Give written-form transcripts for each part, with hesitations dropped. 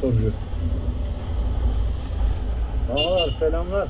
motorcu. Ağlar, selamlar.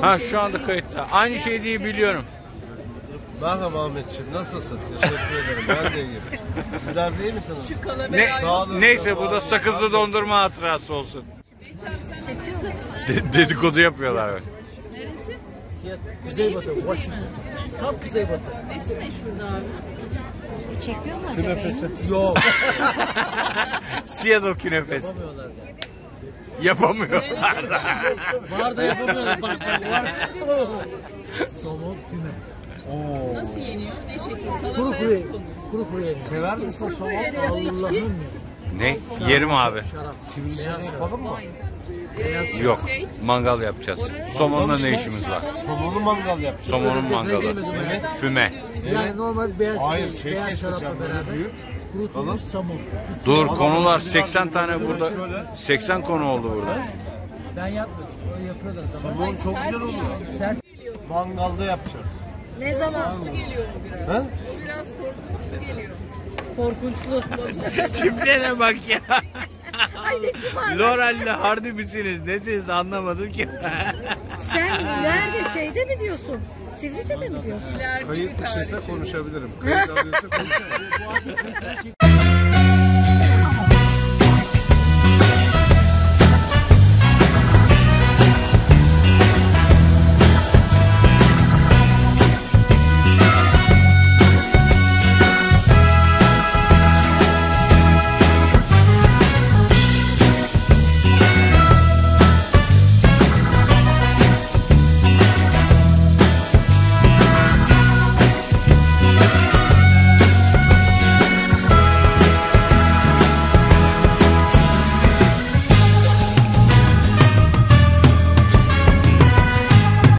Ha, şu anda kayıtta. Aynı şey diye biliyorum. Merhaba Ahmetciğim, nasılsın? Teşekkür ederim, ben de iyiyim. Sizler de iyi misiniz? Sağ olun. Neyse, bu da sakızlı dondurma hatırası olsun. Dedikodu yapıyorlar. Neresi? Kuzeybatı, Washington. Tam Kuzeybatı. Nesi meşhurdu abi? Çekiyor mu acaba? Künefesi. Yok. Seattle künefesi. Yapamıyorlar da. Yapamıyorlar da. Var da yapamıyorlar. Bak var. Somon küme. Nasıl yeniyor? Ne şekil? Salataya Kuru mı kuru. konuluyor? Kuru kuru yeniyor. Sever misin somon? Allah'ım. Ne? Yerim abi. Şarap. Sivilceni yapalım mı? Yok. Mangal yapacağız. Somonla ne işimiz var? Somonu mangal yapacağız. Somonun mangalı. Füme. Yani normal beyaz, Hayır, beyaz şarapla beraber kurutulmuş somon. Dur, konular 80 tane burada. 80 konu oldu burada. Ben yapmıyorum. O yapıyorlar. Somon çok güzel oluyor. Sert. Mangalda yapacağız. Ne zaman? Korkunçlu geliyor o biraz. He? O biraz korkunçlu geliyor. Korkunçlu. Tiplerine bak ya. Ay ne kibar. Lorel'le Hardy misiniz? Nesiniz anlamadım ki. Sen nerede şeyde mi diyorsun? Sivrice'de mi diyorsun? Kayıt dışıysa konuşabilirim. Kayıt alıyorsa konuşabilirim.